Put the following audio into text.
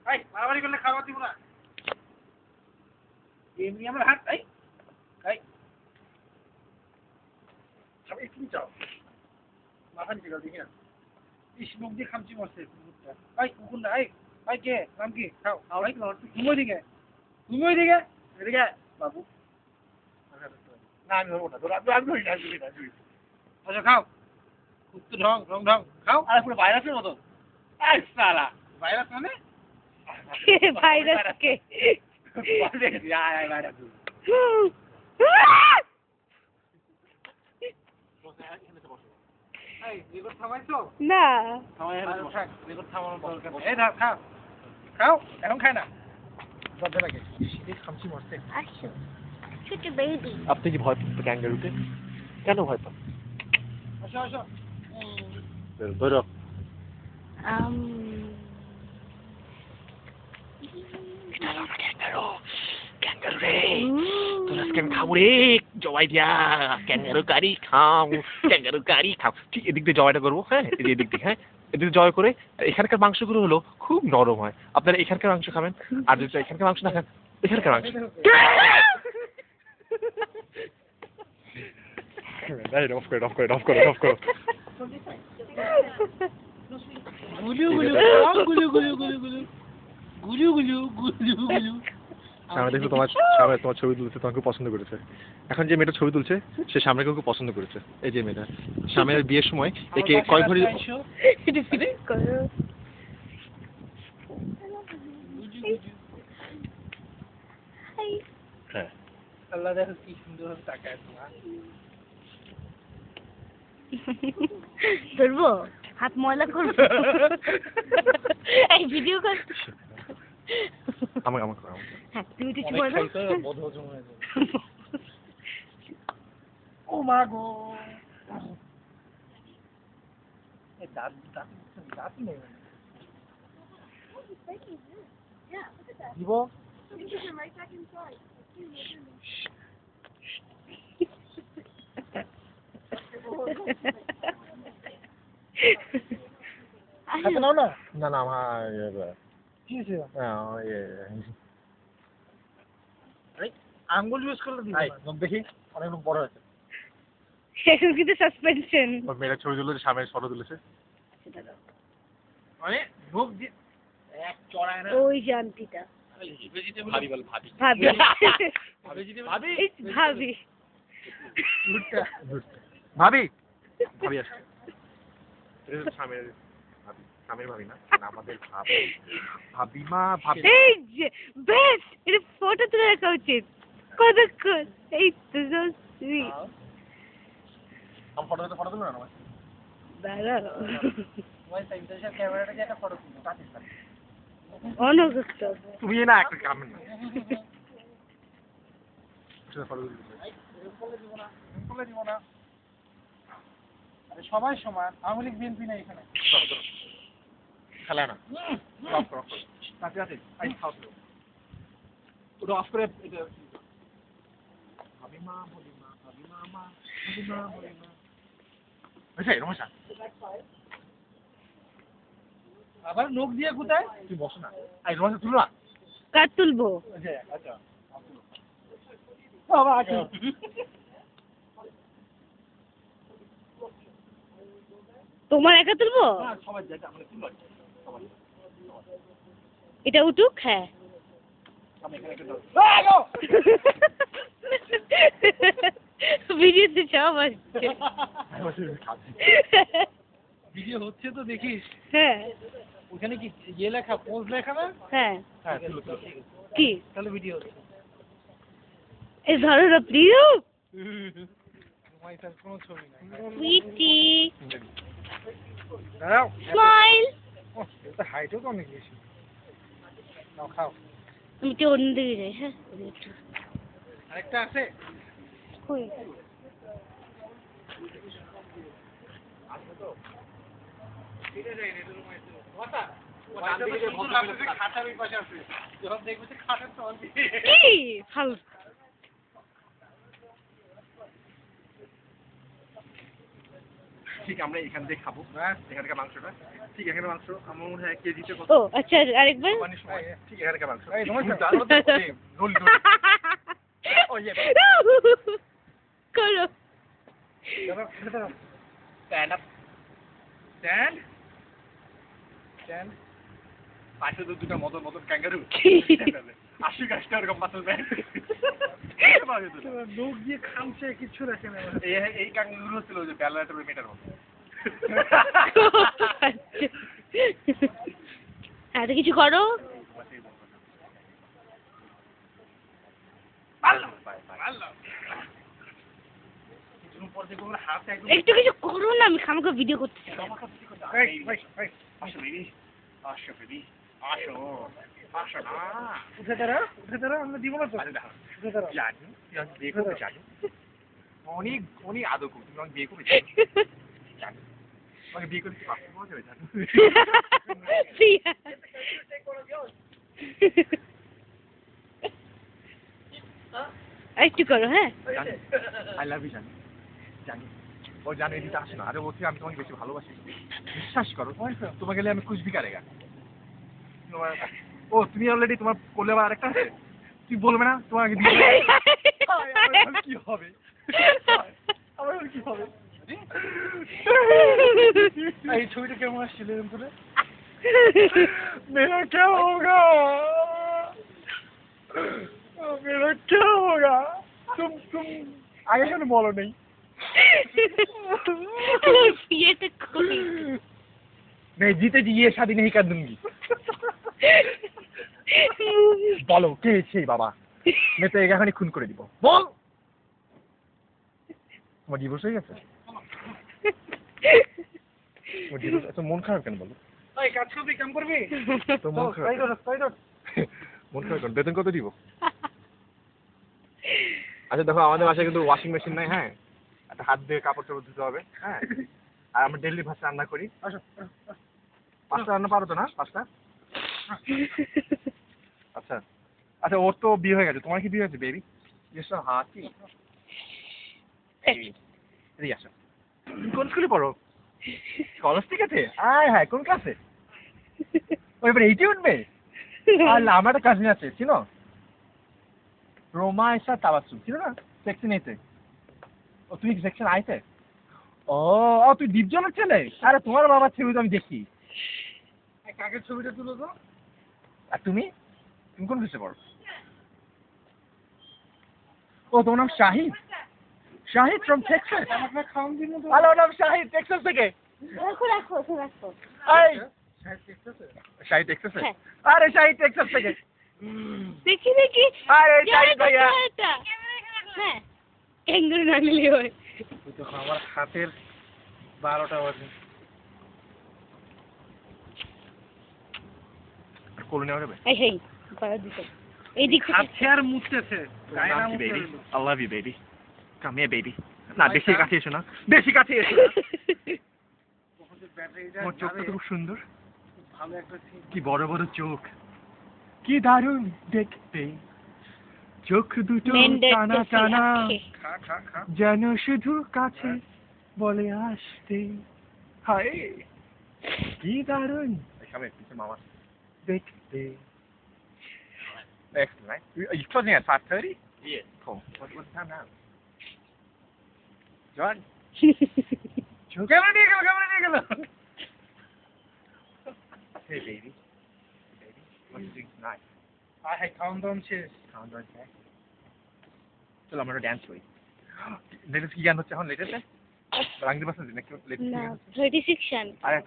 এই মারামারি করলে খাবার দিব না এমনি আমার হাত এই এই সবাই কি চাও মাথা নিচে দেখি না ইস মুখ দিয়ে খামচি মারছে কুকুরটা এই কুকুর না এই এই কে নাম কি খাও খাও এই ঘুমোই দিকে এদিকে বাবু না আমি ধরবো না আমি ধরি না আচ্ছা খাও কুত্তু ঢং খাও আর পুরো ভাইরাসের মতো এই সালা ভাইরাস মানে ভাইরাস কে ভাইরাস এই রেকর্ড থামাইছো না রেকর্ড থামানোর দরকার এই ধর খাও এখন খায় না দরজা লাগে শীতে খামচি মারছে আসো ছোট বেবি আপনি কি ভয় পান ক্যাঙ্গারুতে কেন ভয় পান আসো ধরো ক্যাঙ্গারু রে তোর আজকে আমি খাবো রে জবাই দিয়া ক্যাঙ্গারু কারি খাও ঠিক এদিক দিয়ে জবাইটা করবো হ্যাঁ এদিক দিয়ে হ্যাঁ এদিকে জবাই করে এখানকার মাংসগুলো হলো খুব নরম হয় আপনারা এখানকার মাংস খাবেন আর যদি এখানকার মাংস না খান এখানকার মাংস অফ করো সামনে দেখো তোমার ছবি তুলছে তোমাকে পছন্দ করেছে এখন যে মেয়েটা ছবি তুলছে সে সামনে কাউকে পছন্দ করেছে এই যে মেয়েটা সামনের বিয়ের সময় একে কয় ভরি হ্যাঁ আল্লাহ দেখো কি সুন্দর ভাবে তাকায় তোমার ধরবো হাত ময়লা করবো এই ভিডিও কর আমার হ্যাঁ তুমি কিছু বলো ও মা গো এই দাঁত নেই দিব হাতে নাও না না আমার কি হয়েছে এই আঙ্গুল ইউজ করলে দিই লোক দেখি অনেক লোক বড় হয়েছে এখন কিন্তু সাসপেনশন ওর মেয়েরা ছবি তুলেছে সামনে ফটো তুলেছে মানে মুখ দিয়ে এক চড়ায় না ওই জানতিটা ভাবি বল ভাবি ভাবি ভাবি আসছে স্বামীর ভাবি না আমাদের ভাবি এই যে বেশ এটা ফটো তুলে রাখা উচিত কতক্ষণ এই তো সুইট আমি ফটো তুলবো না দাঁড়াও ওই সাইডে ক্যামেরাটাকে একটা ফটো তুলো কাটিস অনেক একটা তুমি না একটা কামেন না ফটো দিব না আরে সবাই সমান আওয়ামী লীগ বিএনপি না এখানে খেলা না অফ করো কাছে আই খাও ওটা অফ করে এটা ভাবি মা এরকম আবার নখ দিয়ে কোথায় তুই বসো না এই রোজা তুলো না কার তুলবো আচ্ছা বাবা আচ্ছা তোমার একা তুলবো সবাই জায়গা আমরা তুলো এটা উঠুক হ্যাঁ আমি এখানে ভিডিওতে সব আসছে ভিডিও হচ্ছে তো দেখিস হ্যাঁ ওখানে কি ইয়ে লেখা পোজ লেখা না হ্যাঁ হ্যাঁ তুলো কি তাহলে ভিডিও হচ্ছে এই ধরো না প্লিজ তোমার তার কোনো ছবি নাই সুইটি দাঁড়াও স্মাইল এটা হাইটও তো অনেক বেশি নাও খাও আমি একটু অন্যদিকে যাই হ্যাঁ আরেকটা আছে কই কি ফাল ঠিক আমরা এখান থেকে খাবো, এখানকার মাংসটা, ঠিক এখানে মাংস আমার মনে হয় কেজিতে কত ও আচ্ছা আরেকবার কোরবানির সময়, ঠিক এখানকার মাংস এই, তোমার তো- রোল ও ইয়ে করো স্ট্যান্ড আপ স্ট্যান্ড স্ট্যান্ড পাশে তো দুটো মতন ক্যাঙ্গারু আশি গাছটা ওরকম মাসল ব্যান্ড লোক দিয়ে খামছে কিচ্ছু রাখে না এই ক্যাঙ্গারু হচ্ছিল যে ব্যালাটার মেটার মতো এত কিছু করো একটু কিছু করো না আমি খামাকে ভিডিও করতে চাই আসো বেবি আসো বেবি আসো আসো না উঠে দাঁড়া আমরা দিব না তো উঠে দাঁড়া জানি তুই আমাকে বিয়ে করতে জানি অনেক অনেক আদর করবি তুমি আমাকে বিয়ে করবে জানি আমাকে বিয়ে করতে পারবো মজা হবে জানো একটু করো হ্যাঁ আই লাভ ইউ জানি জানি ও জানো এদিকে আসে না আরে ও থেকে আমি তোমাকে বেশি ভালোবাসি বিশ্বাস করো তোমাকে গেলে আমি কুচবি কারেগা ও তুমি অলরেডি তোমার কোলে আবার আরেকটা আছে তুই বলবে না তোমাকে দিয়ে আমার কি হবে আমার কি হবে এই ছবিটা কেমন আসছিল এরকম করে मेरा क्या होगा मेरा क्या होगा तुम आगे क्यों बोलो नहीं ये तो कोई मैं जीते जी ये शादी नहीं कर दूंगी বলো কে সেই বাবা मैं তো এখানে খুন করে দিব বল তোমার ডিভোর্স হয়ে গেছে তোমার ডিভোর্স এত মন খারাপ কেন বলো এই কাজ করবি কাম করবি তো মন খারাপ মন খারাপ কেন বেতন কত দিব আচ্ছা দেখো আমাদের বাসায় কিন্তু ওয়াশিং মেশিন নাই হ্যাঁ একটা হাত দিয়ে কাপড় টাপড় ধুতে হবে হ্যাঁ আর আমরা ডেইলি ভাষা রান্না করি আসো 5টা রান্না পারো তো না 5টা আচ্ছা আচ্ছা ওর তো বিয়ে হয়ে গেছে তোমার কি বিয়ে হয়েছে বেবি এসব হাতি এদিকে আসো তুমি কোন স্কুলে পড়ো কলেজ থেকে আয় হ্যাঁ কোন ক্লাসে ও এবার 80 উঠবে আর আমার একটা কাজিন আছে চিনো রোমা এসা তাবাসু চিনো না সেকশন এতে ও তুমি সেকশন আইতে ও তুই দীপজলের ছেলে আরে তোমার বাবার ছবি তো আমি দেখি এই কাকের ছবিটা তুলো তো আর তুমি তুমি কোন ক্লাসে পড়ো ও তোমার নাম শাহিদ শাহিদ ফ্রম টেক্সাস আমাকে খাওয়ান দিন তো হ্যালো নাম শাহিদ টেক্সাস থেকে রাখো এই সাহেব দেখতেছে শাহিদ টেক্সাসে হ্যাঁ। আরে শাহিদ টেক্সাস থেকে দেখি আরে শাহিদ ভাইয়া হ্যাঁ ক্যাঙ্গারু না নিলে হয় ওই তো আমার হাতের 12টা বাজে কোলে নেওয়া যাবে এই সেই করার দিকে এইদিকে খাচ্ছে আর মুছতেছে গায়ে না মুছতে বেবি হলো। I love you baby come here baby না বেশি কাছে এসো না বেশি কাছে এসো না তখন যে ব্যাটারিটা তোমার চোখটা তো যাবে, খুব সুন্দর খুব ভালো একটা scene। কি বড় বড় চোখ কি দারুণ দেখতে চোখ দুটো টানা টানা খা যেন শুধু কাছে বলে আসতে হায় কি দারুণ এখানে পিছে মামা দেখতে Excellent, right? You're closing at 5:30? Yeah. Cool. What's the time now? John? Camera নিয়ে গেল Hey, baby. Baby, what are you doing tonight? হ্যাঁ খাওয়ান দাওয়ান শেষ Come on, okay? চলো আমরা ড্যান্স করি লেটেস্ট কি গান হচ্ছে এখন লেটেস্টে বাংলা ভাষা নাকি লেটেস্ট না 36 আর